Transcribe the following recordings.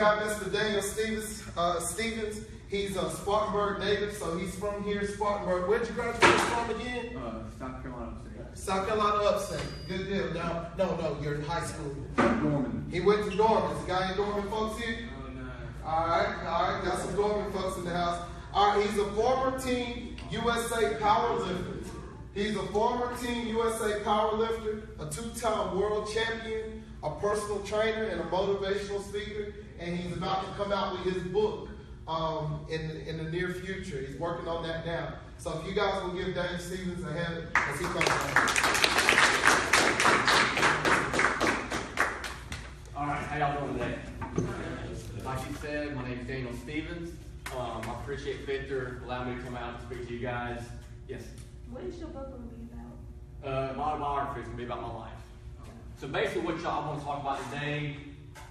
got Mr. Daniel Stevens. He's a Spartanburg native, so he's from here, Spartanburg. Where'd you graduate from again? South Carolina Upstate. South Carolina Upstate. Good deal. Now, no, you're in high school. Dorman. He went to Dorman. Is the guy in Dorman folks here? Oh, no. All right. Got some Dorman folks in the house. All right, he's a former Team USA powerlifter. He's a former Team USA powerlifter, a two-time world champion, a personal trainer, and a motivational speaker. And he's about to come out with his book in the near future. He's working on that now. So if you guys will give Daniel Stevens a hand as he comes on. All right, how y'all doing today? Like he said, my name is Daniel Stevens. I appreciate Victor allowing me to come out and speak to you guys. Yes? What is your book going to be about? My autobiography is going to be about my life. So basically what I want to talk about today,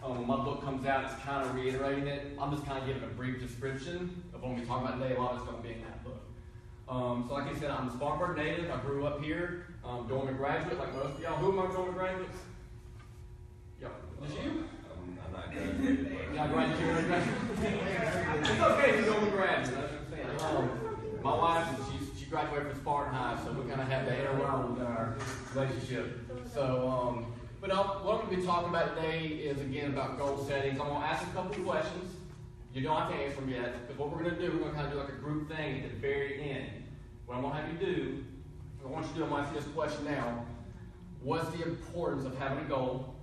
when my book comes out, it's kind of reiterating it. I'm just kind of giving a brief description of what we talk about today. A lot of it's going to be in that book. So like I said, I'm a Spartanburg native. I grew up here. Dorman graduate, like most of y'all. Who are my Dorman graduates? Yo, just you? I'm not graduated. You're not graduated? It's okay if you're Dorman graduate. That's what I'm saying. My wife, she graduated from Spartan High, so we kind of have that interwoven with our relationship. So, what I'm going to be talking about today is, again, about goal settings. I'm going to ask a couple of questions. You don't have to answer them yet, but what we're going to do, we're going to kind of do like a group thing at the very end. What I'm going to have you do, I want you to do, I'm going to ask you this question now. What's the importance of having a goal?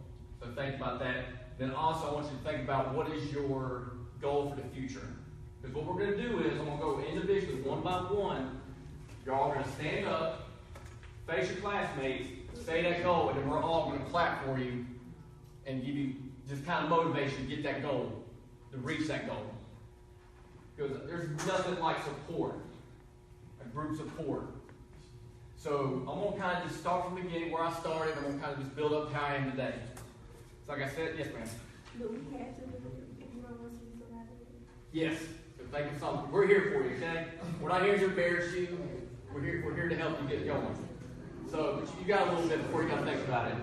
So think about that. Then also, I want you to think about what is your goal for the future. Because what we're going to do is, I'm going to go individually, one by one. You're all going to stand up, face your classmates, say that goal, and then we're all going to clap for you and give you just kind of motivation to get that goal, to reach that goal. Because there's nothing like support, a group support. So I'm going to kind of just start from the beginning where I started. I'm going to kind of just build up how I am today. So like I said, yes, ma'am. But we had to do it. You don't want to see somebody. Yes. So think of something. We're here for you, okay? We're not here to embarrass you. We're here to help you get going. So you got a little bit before you got to think about it.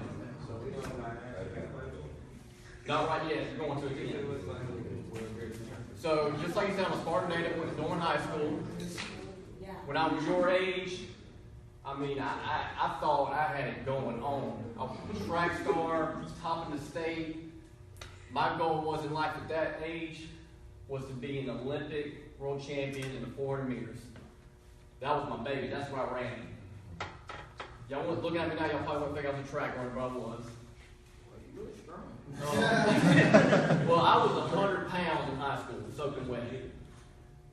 Not right yet. You're going to it again. So just like you said, I'm a Spartan native. Went to Dorman High School. When I was your age, I mean, I thought I had it going on. I was a track star, top in the state. My goal was in life at that age was to be an Olympic world champion in the 400 meters. That was my baby. That's what I ran. Y'all want to look at me now, y'all probably won't think I was a track runner, but I was. Well, you're really strong. Well, I was 100 pounds in high school, soaking wet.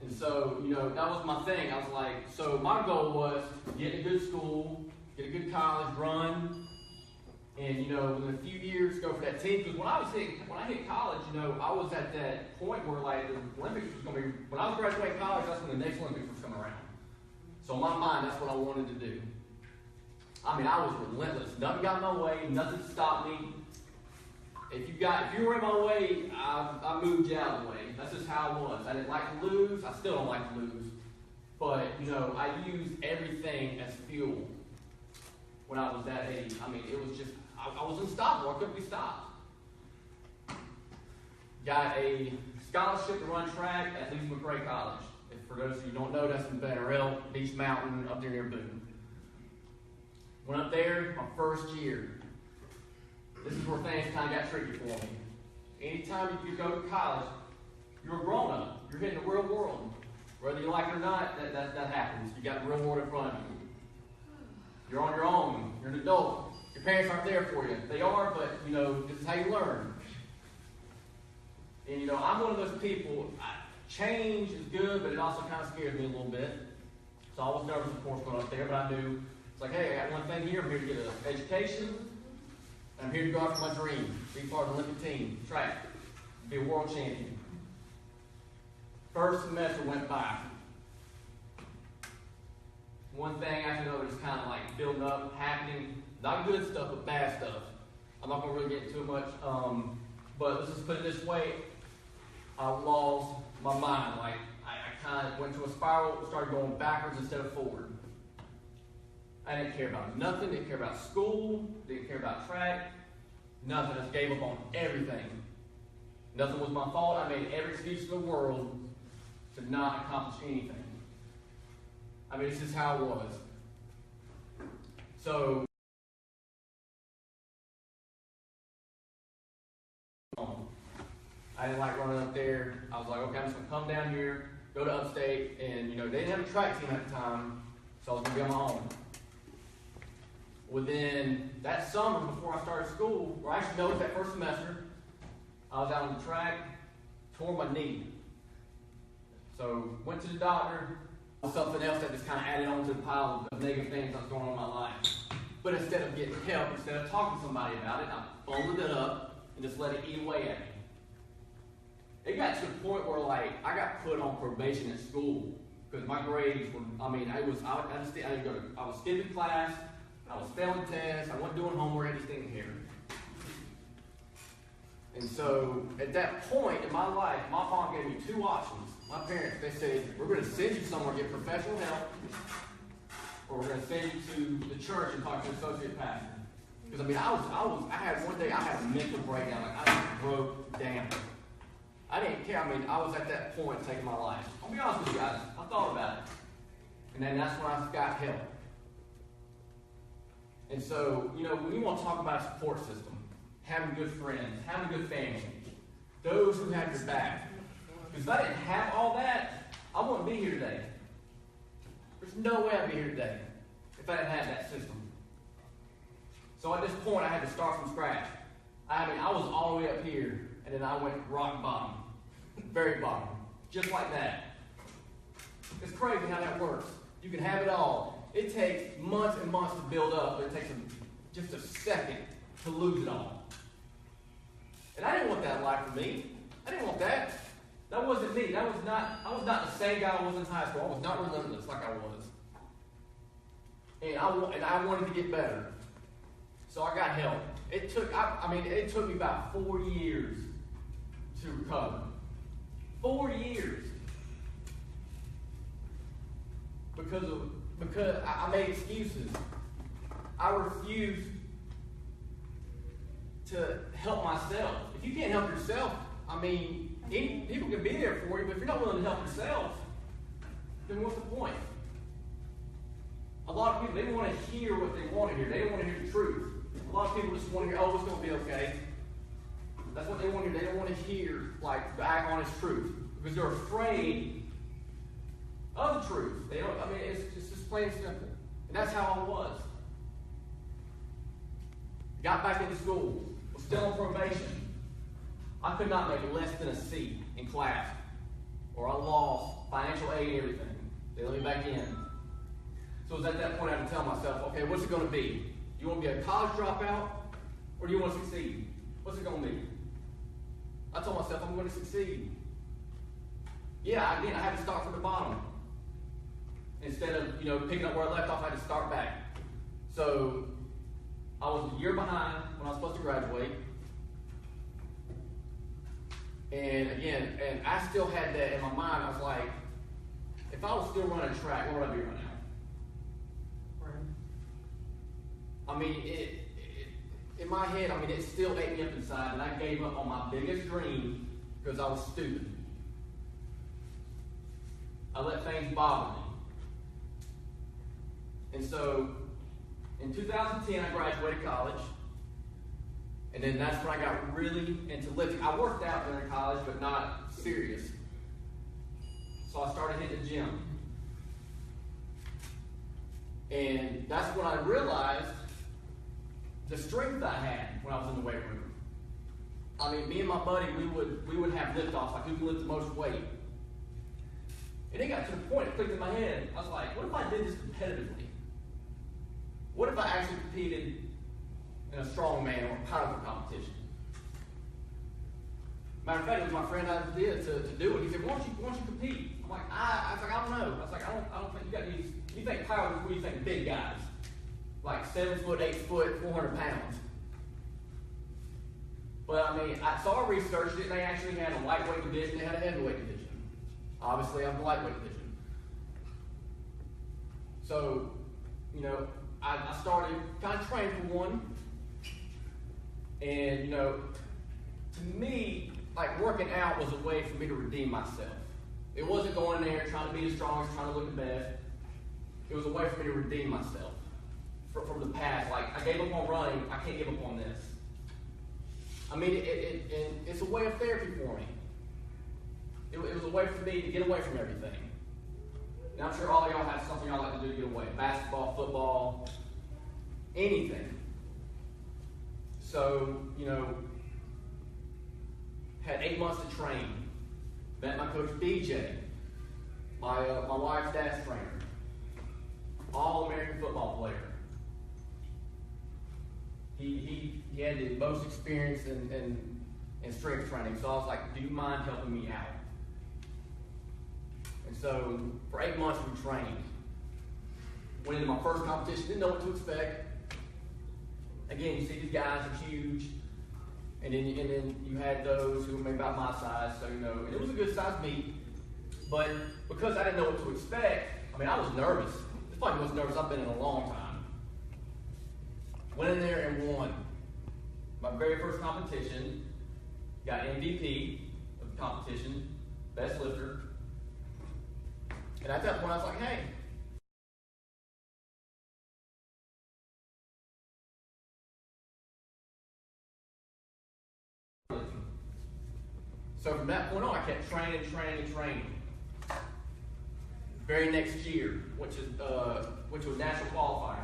And so, that was my thing. I was like, so my goal was get in a good school, get a good college, run, and, within a few years, go for that team. Because when I hit college, I was at that point where, like, the Olympics was going to be, when I was graduating college, that's when the next Olympics was coming around. So in my mind, that's what I wanted to do. I mean, I was relentless. Nothing got in my way. Nothing stopped me. If you were in my way, I moved you out of the way. That's just how I was. I didn't like to lose. I still don't like to lose. But, I used everything as fuel when I was that age. I mean, it was just, I was unstoppable. I couldn't be stopped. Got a scholarship to run track at Lee McRae College. For those of you who don't know, that's in Bannerell, Beach Mountain, up there near Boone. Went up there my first year. This is where things kind of got tricky for me. Anytime you go to college, you're a grown-up. You're hitting the real world. Whether you like it or not, that happens. You got the real world in front of you. You're on your own. You're an adult. Your parents aren't there for you. They are, but, this is how you learn. And, I'm one of those people, change is good, but it also kind of scares me a little bit. So I was nervous, of course, going up there, but I knew, it's like, hey, I got one thing here. I'm here to get an education. I'm here to go after my dream. Be part of the Olympic team, track, be a world champion. First semester went by. One thing after another just kind of like building up, happening. Not good stuff, but bad stuff. I'm not going to really get into it much. But let's just put it this way. I lost my mind. Like, I kind of went to a spiral, started going backwards instead of forward. I didn't care about nothing, didn't care about school, didn't care about track, nothing. I just gave up on everything. Nothing was my fault. I made every excuse in the world to not accomplish anything. I mean, this is how it was. So, I didn't like running up there. I was like, okay, I'm just going to come down here, go to upstate, and, they didn't have a track team at the time, so I was going to be on my own. Within that summer, before I started school, or actually, no, it was that first semester, I was out on the track, tore my knee. So, went to the doctor. Something else that just kind of added on to the pile of negative things that was going on in my life. But instead of getting help, instead of talking to somebody about it, I bundled it up and just let it eat away at me. It got to the point where, I got put on probation at school because my grades were, I was skipping class, I was failing tests, I wasn't doing homework, I just didn't care. And so, at that point in my life, my mom gave me two options. My parents, they said, we're going to send you somewhere to get professional help, or we're going to send you to the church and talk to an associate pastor. Because, I had one day, I had a mental breakdown. I just broke down. I didn't care. I was at that point taking my life. I'll be honest with you guys. I thought about it. And then that's when I got help. And so, when you want to talk about a support system, having good friends, having a good family, those who have your back. Because if I didn't have all that, I wouldn't be here today. There's no way I'd be here today if I didn't have that system. So at this point, I had to start from scratch. I was all the way up here, and then I went rock bottom, very bottom, just like that. It's crazy how that works. You can have it all. It takes months and months to build up, but it takes just a second to lose it all. And I didn't want that life for me. I didn't want that. That wasn't me. I was not the same guy I was in high school. I was not relentless like I was. And I wanted to get better. So I got help. It took me about 4 years to recover. 4 years. Because I made excuses. I refused to help myself. If you can't help yourself, people can be there for you, but if you're not willing to help yourself, then what's the point? A lot of people, they want to hear what they want to hear. They don't want to hear the truth. A lot of people just want to hear, oh, it's going to be okay. That's what they want to hear. They don't want to hear, the honest truth. Because they're afraid of the truth. It's just plain and simple. And that's how I was. Got back into school. Was still on probation. I could not make less than a C in class, or I lost financial aid and everything. They let me back in. So it was at that point I had to tell myself, okay, what's it going to be? You want to be a college dropout, or do you want to succeed? What's it going to be? I told myself I'm going to succeed. Yeah, again, I had to start from the bottom. Instead of, picking up where I left off, I had to start back. So I was a year behind when I was supposed to graduate. And again, I still had that in my mind. I was like, if I was still running track, what would I be right now? In my head, it still ate me up inside, and I gave up on my biggest dream because I was stupid. I let things bother me. And so, in 2010, I graduated college. And then that's when I got really into lifting. I worked out during college, but not serious. So I started hitting the gym. And that's when I realized the strength I had when I was in the weight room. Me and my buddy, we would have lift-offs, like who can lift the most weight. And it got to the point, it clicked in my head. I was like, what if I did this competitively? What if I actually competed in a strongman or powerful competition? Matter of fact, it was my friend idea to do it. He said, why don't you compete? I'm like, I don't know. I was like, I don't think you got these. You think power, what do you think? Big guys. Like 7 foot, 8 foot, 400 pounds. But so I researched it, and they actually had a lightweight division, they had a heavyweight division. Obviously, I'm the lightweight division. So, I started kind of training for one. And, to me, like working out was a way for me to redeem myself. It wasn't going there trying to be the strongest, trying to look the best. It was a way for me to redeem myself from the past. Like, I gave up on running, I can't give up on this. I mean, it's a way of therapy for me. It was a way for me to get away from everything. And I'm sure all of y'all have something y'all like to do to get away. Basketball, football, anything. So, had 8 months to train. Met my coach BJ, my wife's dad's trainer. All-American football player. He had the most experience in strength training, so I was like, do you mind helping me out? And so for 8 months we trained. Went into my first competition, didn't know what to expect. Again, you see these guys are huge, and then you had those who were maybe about my size, so and it was a good size meet. But because I didn't know what to expect, I was nervous. It's probably the most nervous I've been in a long time. Went in there and won. My very first competition, got MVP of the competition, best lifter. And at that point I was like, hey, so from that point on, I kept training. Very next year, which was national qualifier.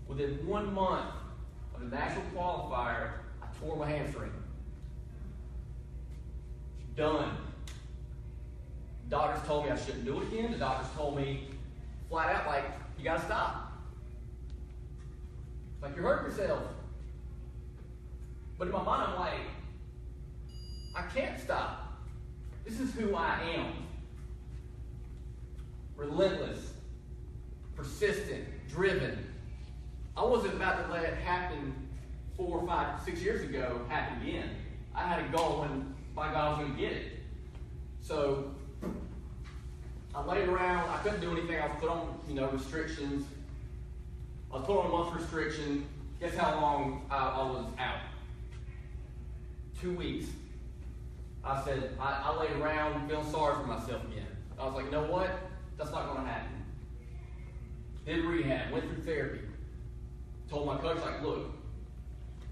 Within 1 month of the national qualifier, I tore my hamstring. Done. Doctors told me I shouldn't do it again. The doctors told me flat out, like, you gotta stop. Like, you're hurting yourself. But in my mind, I'm like, I can't stop. This is who I am. Relentless, persistent, driven. I wasn't about to let it happen 4, 5, 6 years ago happen again. I had a goal and by God I was going to get it. So I laid around. I couldn't do anything. I was put on, restrictions. I was put on a month restriction. Guess how long I was out? 2 weeks. I said, I laid around feeling sorry for myself again. I was like, you know what? That's not going to happen. Did rehab, went through therapy. Told my coach, like, look,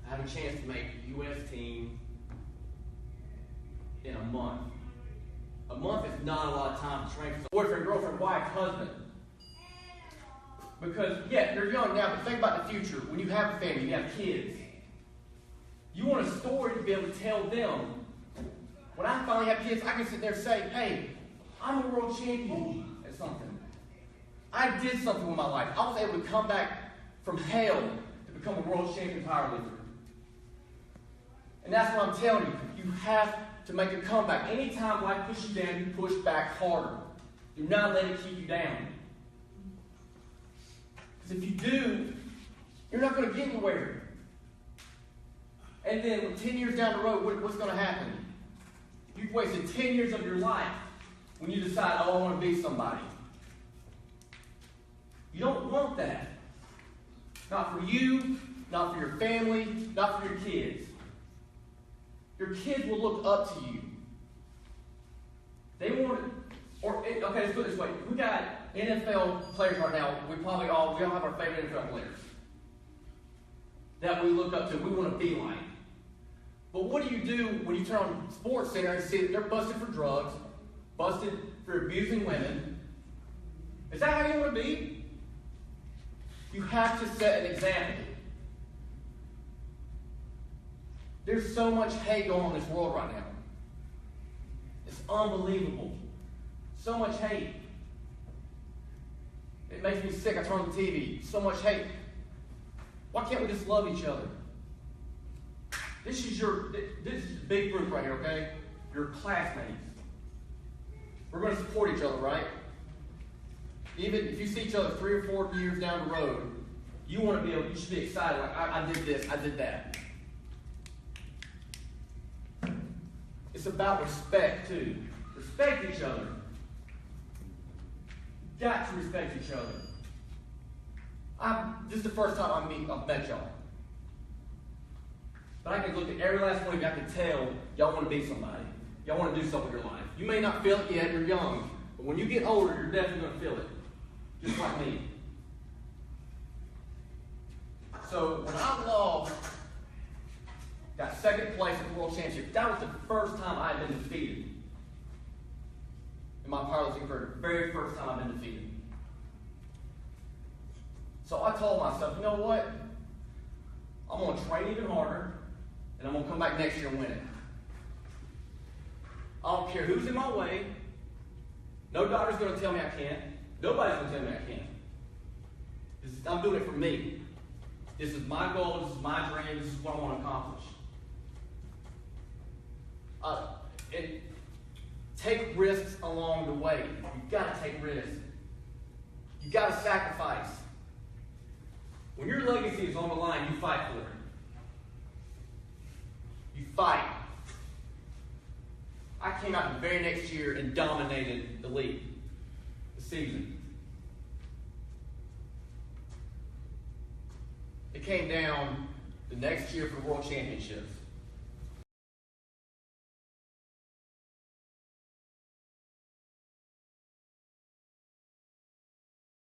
I have a chance to make the U.S. team in a month. A month is not a lot of time to train for boyfriend, girlfriend, wife, husband. Because, yeah, they're young now, but think about the future. When you have a family, you have kids. You want a story to be able to tell them. When I finally have kids, I can sit there and say, hey, I'm a world champion at something. I did something with my life. I was able to come back from hell to become a world champion powerlifter. And that's what I'm telling you. You have to make a comeback. Anytime life pushes you down, you push back harder. Do not let it keep you down. Because if you do, you're not going to get anywhere. And then 10 years down the road, what's going to happen? You've wasted 10 years of your life when you decide, oh, I want to be somebody. You don't want that. Not for you, not for your family, not for your kids. Your kids will look up to you. They want to, okay, let's put it this way. We got NFL players right now. We all have our favorite NFL players that we look up to, we want to be like. But what do you do when you turn on Sports Center and see that they're busted for drugs, busted for abusing women? Is that how you want to be? You have to set an example. There's so much hate going on in this world right now. It's unbelievable. So much hate. It makes me sick. I turn on the TV. So much hate. Why can't we just love each other? This is the big group right here, okay? Your classmates. We're going to support each other, right? Even if you see each other 3 or 4 years down the road, you should be excited, like, I did this, I did that. It's about respect, too. Respect each other. You've got to respect each other. This is the first time I've met y'all. But I can look at every last one of you, I can tell y'all want to be somebody. Y'all want to do something with your life. You may not feel it yet, you're young. But when you get older, you're definitely going to feel it. Just like me. So when I lost that second place at the World Championship, that was the first time I had been defeated. In my powerlifting career, the very first time I've been defeated. So I told myself, you know what? I'm going to train even harder, and I'm going to come back next year and win it. I don't care who's in my way. No doctor's going to tell me I can't. Nobody's going to tell me I can't. I'm doing it for me. This is my goal. This is my dream. This is what I want to accomplish. And take risks along the way. You've got to take risks. You've got to sacrifice. When your legacy is on the line, you fight for it. You fight. I came out the very next year and dominated the league, the season. It came down the next year for the World Championships.